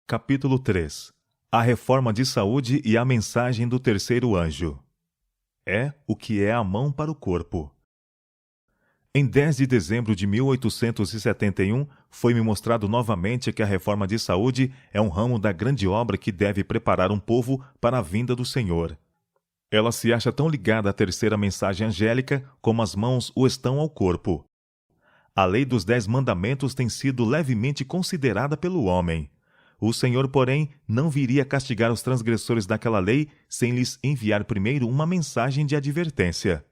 Capítulo 3. A reforma de saúde e a mensagem do terceiro anjo. É o que é a mão para o corpo. Em 10 de dezembro de 1871, foi-me mostrado novamente que a reforma de saúde é um ramo da grande obra que deve preparar um povo para a vinda do Senhor. Ela se acha tão ligada à terceira mensagem angélica como as mãos o estão ao corpo. A lei dos 10 mandamentos tem sido levemente considerada pelo homem. O Senhor, porém, não viria castigar os transgressores daquela lei sem lhes enviar primeiro uma mensagem de advertência.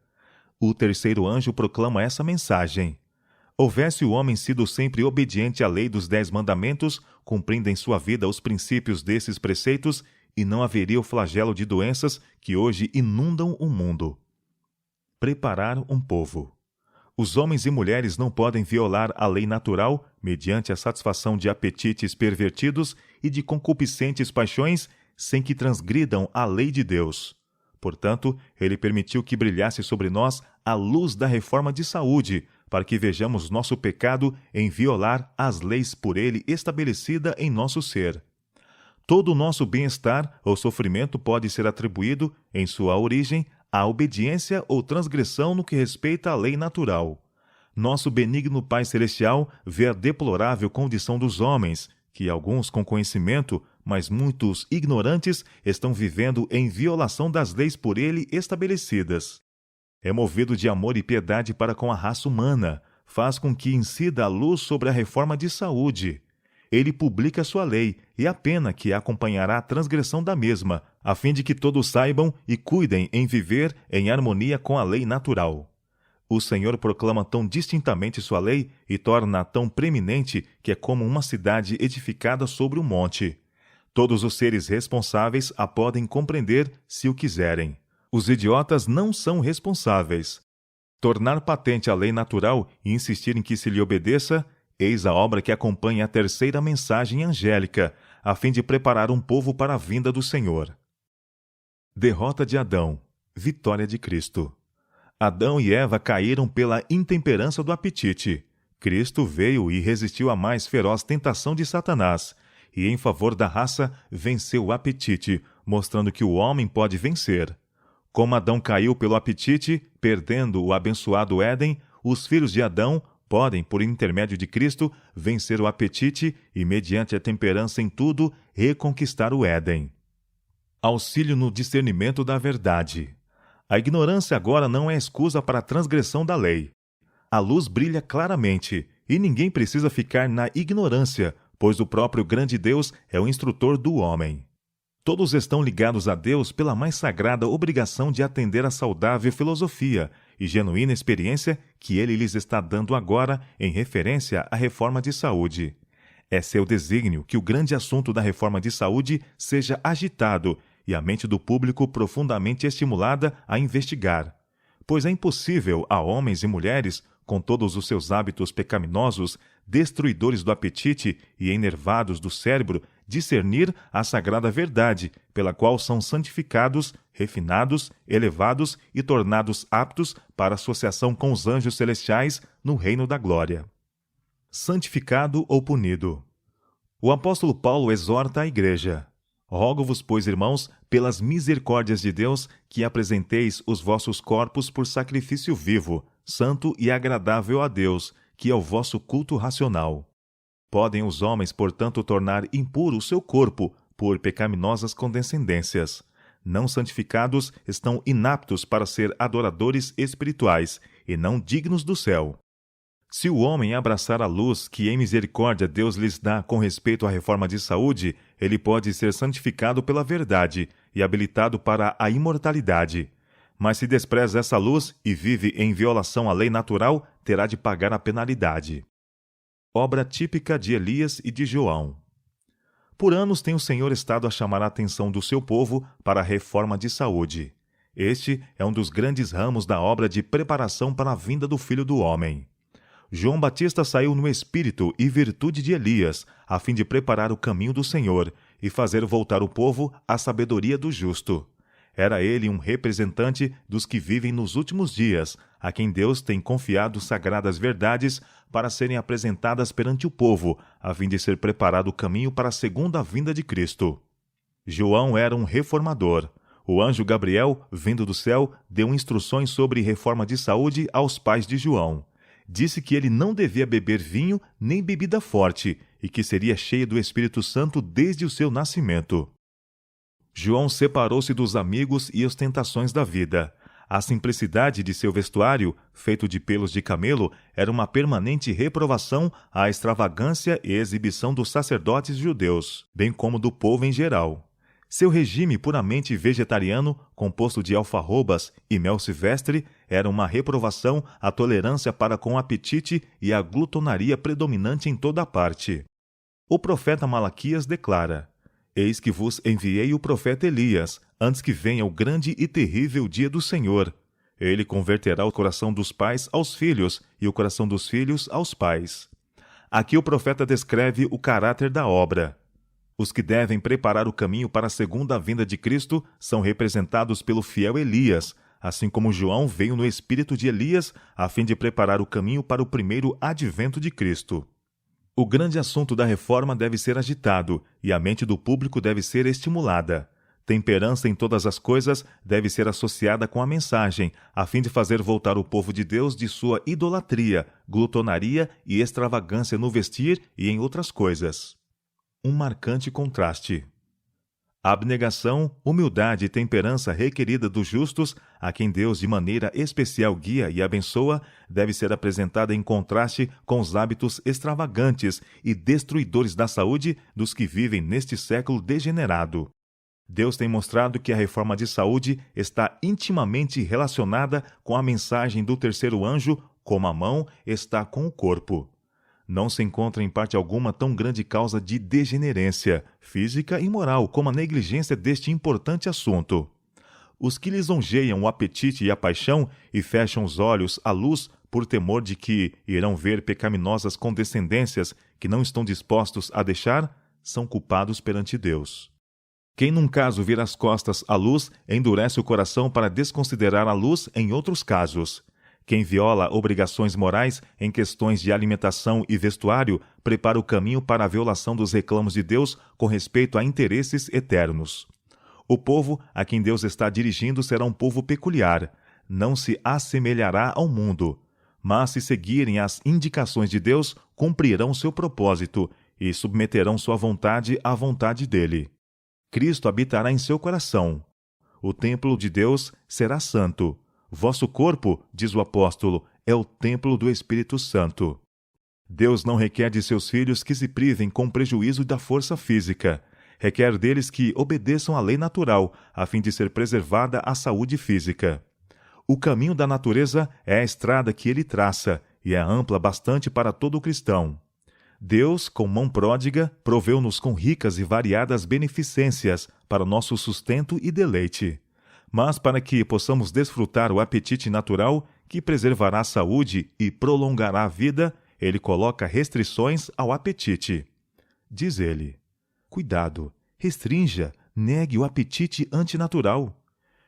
O terceiro anjo proclama essa mensagem. Houvesse o homem sido sempre obediente à lei dos 10 mandamentos, cumprindo em sua vida os princípios desses preceitos, e não haveria o flagelo de doenças que hoje inundam o mundo. Preparar um povo. Os homens e mulheres não podem violar a lei natural mediante a satisfação de apetites pervertidos e de concupiscentes paixões sem que transgridam a lei de Deus. Portanto, ele permitiu que brilhasse sobre nós a luz da reforma de saúde, para que vejamos nosso pecado em violar as leis por ele estabelecida em nosso ser. Todo o nosso bem-estar ou sofrimento pode ser atribuído, em sua origem, à obediência ou transgressão no que respeita à lei natural. Nosso benigno Pai Celestial vê a deplorável condição dos homens, que alguns com conhecimento, mas muitos ignorantes, estão vivendo em violação das leis por ele estabelecidas. É movido de amor e piedade para com a raça humana, faz com que incida a luz sobre a reforma de saúde. Ele publica sua lei e a pena que acompanhará a transgressão da mesma, a fim de que todos saibam e cuidem em viver em harmonia com a lei natural. O Senhor proclama tão distintamente sua lei e torna-a tão preeminente que é como uma cidade edificada sobre um monte. Todos os seres responsáveis a podem compreender se o quiserem. Os idiotas não são responsáveis. Tornar patente a lei natural e insistir em que se lhe obedeça, eis a obra que acompanha a terceira mensagem angélica, a fim de preparar um povo para a vinda do Senhor. Derrota de Adão. Vitória de Cristo. Adão e Eva caíram pela intemperança do apetite. Cristo veio e resistiu à mais feroz tentação de Satanás, e em favor da raça venceu o apetite, mostrando que o homem pode vencer. Como Adão caiu pelo apetite, perdendo o abençoado Éden, os filhos de Adão podem, por intermédio de Cristo, vencer o apetite e, mediante a temperança em tudo, reconquistar o Éden. Auxílio no discernimento da verdade. A ignorância agora não é excusa para a transgressão da lei. A luz brilha claramente, e ninguém precisa ficar na ignorância, pois o próprio grande Deus é o instrutor do homem. Todos estão ligados a Deus pela mais sagrada obrigação de atender à saudável filosofia e genuína experiência que ele lhes está dando agora em referência à reforma de saúde. É seu desígnio que o grande assunto da reforma de saúde seja agitado e a mente do público profundamente estimulada a investigar. Pois é impossível a homens e mulheres, com todos os seus hábitos pecaminosos, destruidores do apetite e enervados do cérebro, discernir a sagrada verdade, pela qual são santificados, refinados, elevados e tornados aptos para associação com os anjos celestiais no reino da glória. Santificado ou punido. O apóstolo Paulo exorta a igreja: Rogo-vos, pois, irmãos, pelas misericórdias de Deus, que apresenteis os vossos corpos por sacrifício vivo, santo e agradável a Deus, que é o vosso culto racional. Podem os homens, portanto, tornar impuro o seu corpo por pecaminosas condescendências. Não santificados estão inaptos para ser adoradores espirituais e não dignos do céu. Se o homem abraçar a luz que em misericórdia Deus lhes dá com respeito à reforma de saúde, ele pode ser santificado pela verdade e habilitado para a imortalidade. Mas se despreza essa luz e vive em violação à lei natural, terá de pagar a penalidade. Obra típica de Elias e de João. Por anos tem o Senhor estado a chamar a atenção do seu povo para a reforma de saúde. Este é um dos grandes ramos da obra de preparação para a vinda do Filho do Homem. João Batista saiu no espírito e virtude de Elias, a fim de preparar o caminho do Senhor e fazer voltar o povo à sabedoria do justo. Era ele um representante dos que vivem nos últimos dias, a quem Deus tem confiado sagradas verdades para serem apresentadas perante o povo, a fim de ser preparado o caminho para a segunda vinda de Cristo. João era um reformador. O anjo Gabriel, vindo do céu, deu instruções sobre reforma de saúde aos pais de João. Disse que ele não devia beber vinho nem bebida forte e que seria cheio do Espírito Santo desde o seu nascimento. João separou-se dos amigos e ostentações da vida. A simplicidade de seu vestuário, feito de pelos de camelo, era uma permanente reprovação à extravagância e exibição dos sacerdotes judeus, bem como do povo em geral. Seu regime puramente vegetariano, composto de alfarrobas e mel silvestre, era uma reprovação à tolerância para com o apetite e à glutonaria predominante em toda a parte. O profeta Malaquias declara: Eis que vos enviei o profeta Elias, antes que venha o grande e terrível dia do Senhor. Ele converterá o coração dos pais aos filhos e o coração dos filhos aos pais. Aqui o profeta descreve o caráter da obra. Os que devem preparar o caminho para a segunda vinda de Cristo são representados pelo fiel Elias, assim como João veio no espírito de Elias, a fim de preparar o caminho para o primeiro advento de Cristo. O grande assunto da reforma deve ser agitado, e a mente do público deve ser estimulada. Temperança em todas as coisas deve ser associada com a mensagem, a fim de fazer voltar o povo de Deus de sua idolatria, glutonaria e extravagância no vestir e em outras coisas. Um marcante contraste. A abnegação, humildade e temperança requerida dos justos, a quem Deus de maneira especial guia e abençoa, deve ser apresentada em contraste com os hábitos extravagantes e destruidores da saúde dos que vivem neste século degenerado. Deus tem mostrado que a reforma de saúde está intimamente relacionada com a mensagem do terceiro anjo, como a mão está com o corpo. Não se encontra em parte alguma tão grande causa de degenerência, física e moral, como a negligência deste importante assunto. Os que lisonjeiam o apetite e a paixão e fecham os olhos à luz por temor de que irão ver pecaminosas condescendências que não estão dispostos a deixar, são culpados perante Deus. Quem num caso vira as costas à luz, endurece o coração para desconsiderar a luz em outros casos. Quem viola obrigações morais em questões de alimentação e vestuário prepara o caminho para a violação dos reclamos de Deus com respeito a interesses eternos. O povo a quem Deus está dirigindo será um povo peculiar, não se assemelhará ao mundo, mas se seguirem as indicações de Deus, cumprirão seu propósito e submeterão sua vontade à vontade dele. Cristo habitará em seu coração. O templo de Deus será santo. Vosso corpo, diz o apóstolo, é o templo do Espírito Santo. Deus não requer de seus filhos que se privem com prejuízo da força física. Requer deles que obedeçam à lei natural, a fim de ser preservada a saúde física. O caminho da natureza é a estrada que ele traça, e é ampla bastante para todo cristão. Deus, com mão pródiga, proveu-nos com ricas e variadas beneficências para nosso sustento e deleite. Mas para que possamos desfrutar o apetite natural, que preservará a saúde e prolongará a vida, ele coloca restrições ao apetite. Diz ele: cuidado, restrinja, negue o apetite antinatural.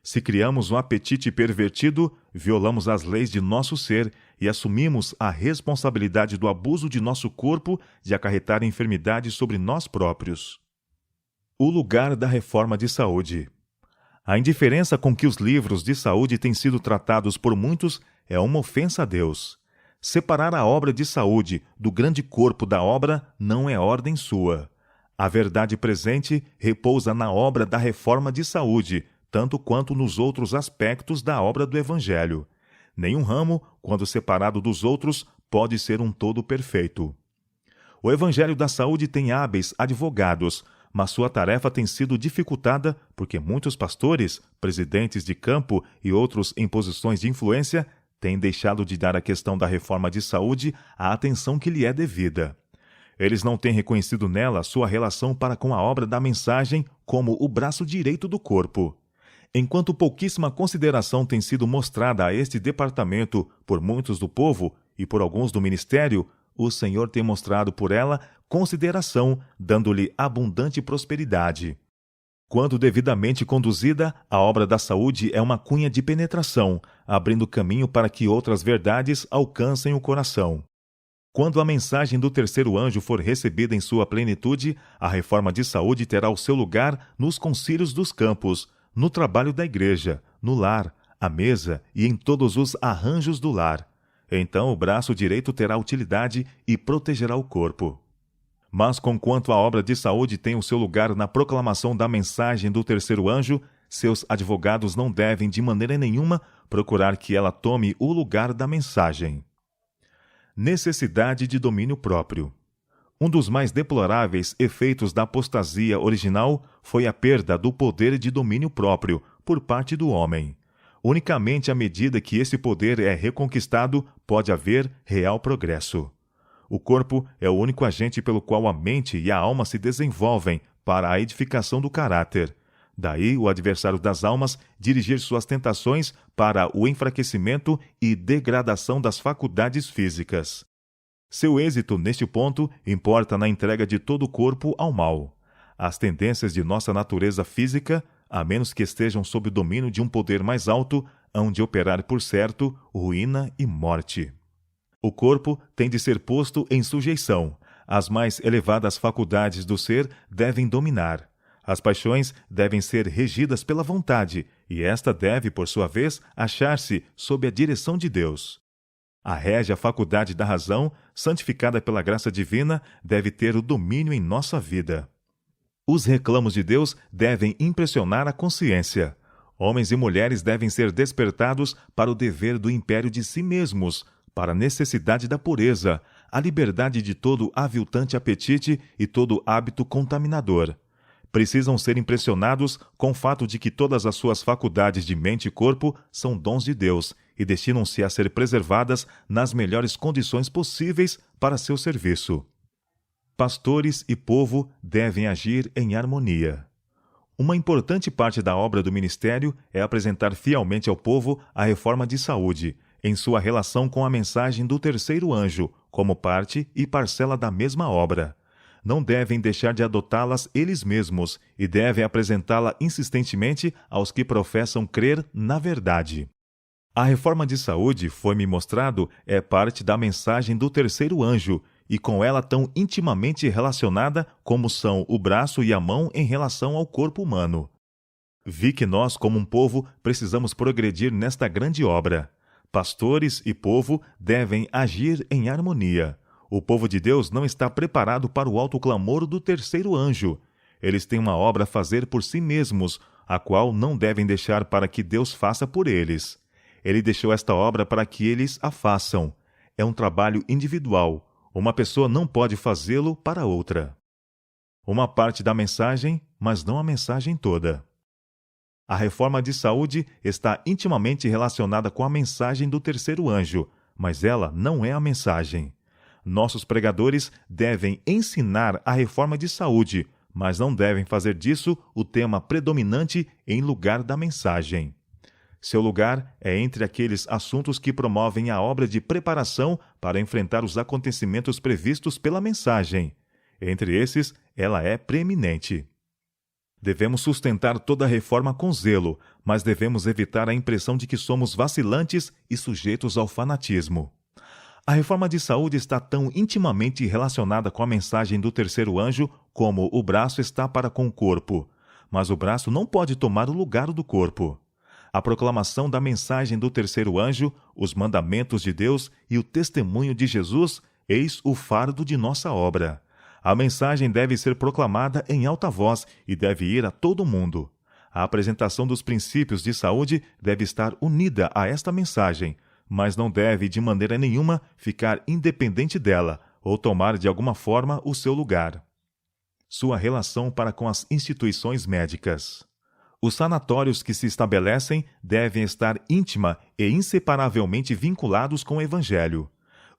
Se criamos um apetite pervertido, violamos as leis de nosso ser e assumimos a responsabilidade do abuso de nosso corpo de acarretar enfermidades sobre nós próprios. O lugar da reforma de saúde. A indiferença com que os livros de saúde têm sido tratados por muitos é uma ofensa a Deus. Separar a obra de saúde do grande corpo da obra não é ordem sua. A verdade presente repousa na obra da reforma de saúde, tanto quanto nos outros aspectos da obra do Evangelho. Nenhum ramo, quando separado dos outros, pode ser um todo perfeito. O Evangelho da Saúde tem hábeis advogados, mas sua tarefa tem sido dificultada porque muitos pastores, presidentes de campo e outros em posições de influência têm deixado de dar à questão da reforma de saúde a atenção que lhe é devida. Eles não têm reconhecido nela sua relação para com a obra da mensagem como o braço direito do corpo. Enquanto pouquíssima consideração tem sido mostrada a este departamento por muitos do povo e por alguns do ministério, o Senhor tem mostrado por ela consideração, dando-lhe abundante prosperidade. Quando devidamente conduzida, a obra da saúde é uma cunha de penetração, abrindo caminho para que outras verdades alcancem o coração. Quando a mensagem do terceiro anjo for recebida em sua plenitude, a reforma de saúde terá o seu lugar nos concílios dos campos, no trabalho da igreja, no lar, à mesa e em todos os arranjos do lar. Então o braço direito terá utilidade e protegerá o corpo. Mas conquanto a obra de saúde tem o seu lugar na proclamação da mensagem do terceiro anjo, seus advogados não devem de maneira nenhuma procurar que ela tome o lugar da mensagem. Necessidade de domínio próprio. Um dos mais deploráveis efeitos da apostasia original foi a perda do poder de domínio próprio por parte do homem. Unicamente à medida que esse poder é reconquistado, pode haver real progresso. O corpo é o único agente pelo qual a mente e a alma se desenvolvem para a edificação do caráter. Daí o adversário das almas dirigir suas tentações para o enfraquecimento e degradação das faculdades físicas. Seu êxito neste ponto importa na entrega de todo o corpo ao mal. As tendências de nossa natureza física, a menos que estejam sob o domínio de um poder mais alto, hão de operar por certo ruína e morte. O corpo tem de ser posto em sujeição. As mais elevadas faculdades do ser devem dominar. As paixões devem ser regidas pela vontade, e esta deve, por sua vez, achar-se sob a direção de Deus. A régia faculdade da razão, santificada pela graça divina, deve ter o domínio em nossa vida. Os reclamos de Deus devem impressionar a consciência. Homens e mulheres devem ser despertados para o dever do império de si mesmos, para a necessidade da pureza, a liberdade de todo aviltante apetite e todo hábito contaminador. Precisam ser impressionados com o fato de que todas as suas faculdades de mente e corpo são dons de Deus e destinam-se a ser preservadas nas melhores condições possíveis para seu serviço. Pastores e povo devem agir em harmonia. Uma importante parte da obra do ministério é apresentar fielmente ao povo a reforma de saúde, em sua relação com a mensagem do terceiro anjo, como parte e parcela da mesma obra. Não devem deixar de adotá-las eles mesmos e devem apresentá-la insistentemente aos que professam crer na verdade. A reforma de saúde, foi-me mostrado, é parte da mensagem do terceiro anjo, e com ela tão intimamente relacionada como são o braço e a mão em relação ao corpo humano. Vi que nós, como um povo, precisamos progredir nesta grande obra. Pastores e povo devem agir em harmonia. O povo de Deus não está preparado para o alto clamor do terceiro anjo. Eles têm uma obra a fazer por si mesmos, a qual não devem deixar para que Deus faça por eles. Ele deixou esta obra para que eles a façam. É um trabalho individual. Uma pessoa não pode fazê-lo para outra. Uma parte da mensagem, mas não a mensagem toda. A reforma de saúde está intimamente relacionada com a mensagem do terceiro anjo, mas ela não é a mensagem. Nossos pregadores devem ensinar a reforma de saúde, mas não devem fazer disso o tema predominante em lugar da mensagem. Seu lugar é entre aqueles assuntos que promovem a obra de preparação para enfrentar os acontecimentos previstos pela mensagem. Entre esses, ela é preeminente. Devemos sustentar toda a reforma com zelo, mas devemos evitar a impressão de que somos vacilantes e sujeitos ao fanatismo. A reforma de saúde está tão intimamente relacionada com a mensagem do terceiro anjo como o braço está para com o corpo, mas o braço não pode tomar o lugar do corpo. A proclamação da mensagem do terceiro anjo, os mandamentos de Deus e o testemunho de Jesus, eis o fardo de nossa obra. A mensagem deve ser proclamada em alta voz e deve ir a todo mundo. A apresentação dos princípios de saúde deve estar unida a esta mensagem, mas não deve de maneira nenhuma ficar independente dela ou tomar de alguma forma o seu lugar. Sua relação para com as instituições médicas. Os sanatórios que se estabelecem devem estar íntima e inseparavelmente vinculados com o Evangelho.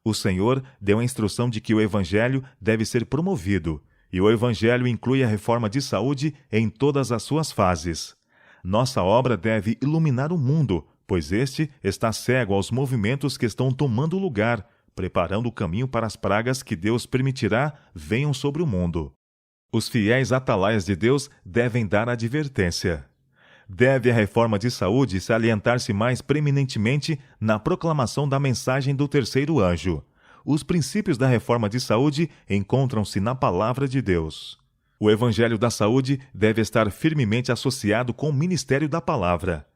O Senhor deu a instrução de que o Evangelho deve ser promovido, e o Evangelho inclui a reforma de saúde em todas as suas fases. Nossa obra deve iluminar o mundo, pois este está cego aos movimentos que estão tomando lugar, preparando o caminho para as pragas que Deus permitirá venham sobre o mundo. Os fiéis atalaias de Deus devem dar advertência. Deve a reforma de saúde salientar-se mais preeminentemente na proclamação da mensagem do terceiro anjo. Os princípios da reforma de saúde encontram-se na palavra de Deus. O evangelho da saúde deve estar firmemente associado com o ministério da palavra.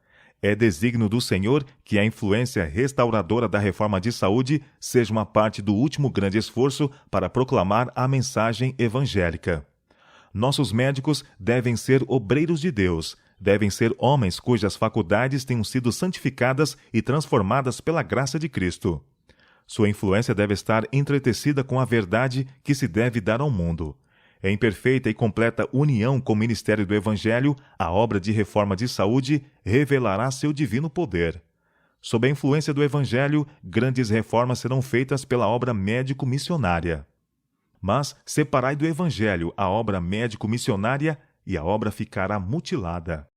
É desígnio do Senhor que a influência restauradora da reforma de saúde seja uma parte do último grande esforço para proclamar a mensagem evangélica. Nossos médicos devem ser obreiros de Deus, devem ser homens cujas faculdades tenham sido santificadas e transformadas pela graça de Cristo. Sua influência deve estar entretecida com a verdade que se deve dar ao mundo. Em perfeita e completa união com o ministério do Evangelho, a obra de reforma de saúde revelará seu divino poder. Sob a influência do Evangelho, grandes reformas serão feitas pela obra médico-missionária. Mas separai do Evangelho a obra médico-missionária e a obra ficará mutilada.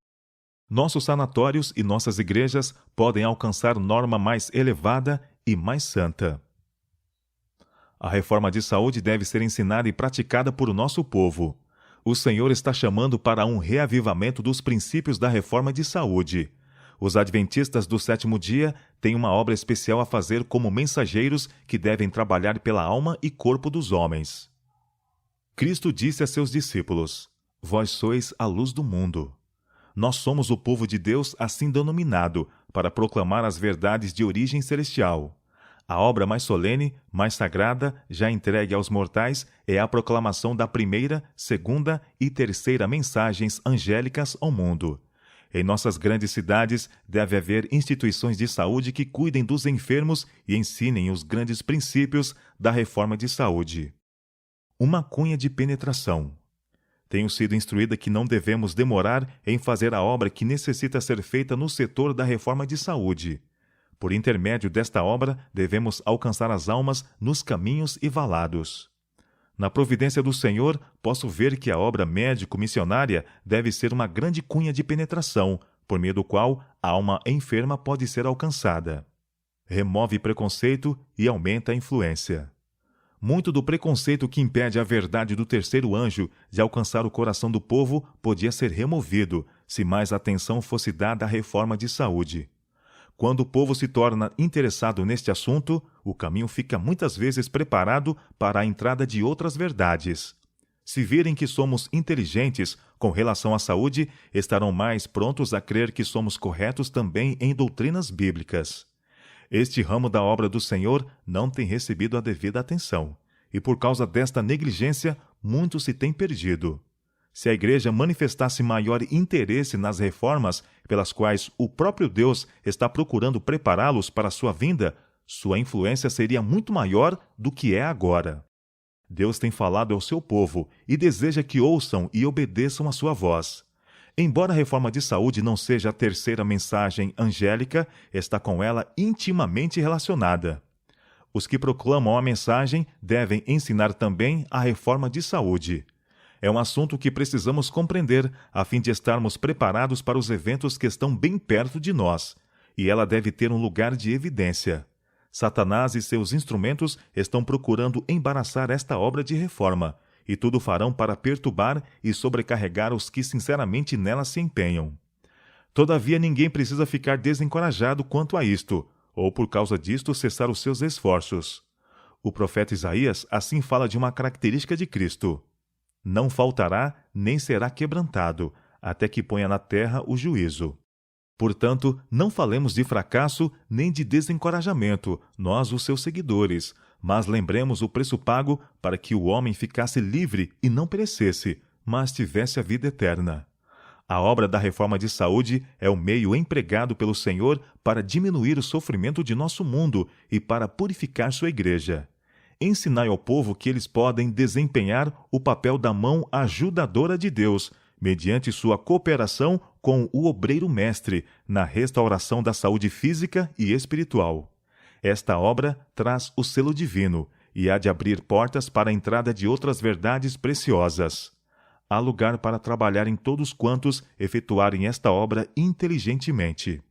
Nossos sanatórios e nossas igrejas podem alcançar norma mais elevada e mais santa. A reforma de saúde deve ser ensinada e praticada por nosso povo. O Senhor está chamando para um reavivamento dos princípios da reforma de saúde. Os adventistas do sétimo dia têm uma obra especial a fazer como mensageiros que devem trabalhar pela alma e corpo dos homens. Cristo disse a seus discípulos: Vós sois a luz do mundo. Nós somos o povo de Deus assim denominado, para proclamar as verdades de origem celestial. A obra mais solene, mais sagrada, já entregue aos mortais, é a proclamação da primeira, segunda e terceira mensagens angélicas ao mundo. Em nossas grandes cidades, deve haver instituições de saúde que cuidem dos enfermos e ensinem os grandes princípios da reforma de saúde. Uma cunha de penetração. Tenho sido instruída que não devemos demorar em fazer a obra que necessita ser feita no setor da reforma de saúde. Por intermédio desta obra, devemos alcançar as almas nos caminhos e valados. Na providência do Senhor, posso ver que a obra médico-missionária deve ser uma grande cunha de penetração, por meio do qual a alma enferma pode ser alcançada. Remove preconceito e aumenta a influência. Muito do preconceito que impede a verdade do terceiro anjo de alcançar o coração do povo podia ser removido, se mais atenção fosse dada à reforma de saúde. Quando o povo se torna interessado neste assunto, o caminho fica muitas vezes preparado para a entrada de outras verdades. Se virem que somos inteligentes com relação à saúde, estarão mais prontos a crer que somos corretos também em doutrinas bíblicas. Este ramo da obra do Senhor não tem recebido a devida atenção, e por causa desta negligência, muito se tem perdido. Se a Igreja manifestasse maior interesse nas reformas pelas quais o próprio Deus está procurando prepará-los para a sua vinda, sua influência seria muito maior do que é agora. Deus tem falado ao seu povo e deseja que ouçam e obedeçam a sua voz. Embora a reforma de saúde não seja a terceira mensagem angélica, está com ela intimamente relacionada. Os que proclamam a mensagem devem ensinar também a reforma de saúde. É um assunto que precisamos compreender a fim de estarmos preparados para os eventos que estão bem perto de nós, e ela deve ter um lugar de evidência. Satanás e seus instrumentos estão procurando embaraçar esta obra de reforma, e tudo farão para perturbar e sobrecarregar os que sinceramente nela se empenham. Todavia, ninguém precisa ficar desencorajado quanto a isto, ou por causa disto cessar os seus esforços. O profeta Isaías assim fala de uma característica de Cristo: não faltará nem será quebrantado, até que ponha na terra o juízo. Portanto, não falemos de fracasso nem de desencorajamento, nós os seus seguidores, mas lembremos o preço pago para que o homem ficasse livre e não perecesse, mas tivesse a vida eterna. A obra da reforma de saúde é o meio empregado pelo Senhor para diminuir o sofrimento de nosso mundo e para purificar sua igreja. Ensinai ao povo que eles podem desempenhar o papel da mão ajudadora de Deus, mediante sua cooperação com o obreiro mestre na restauração da saúde física e espiritual. Esta obra traz o selo divino e há de abrir portas para a entrada de outras verdades preciosas. Há lugar para trabalhar em todos quantos efetuarem esta obra inteligentemente.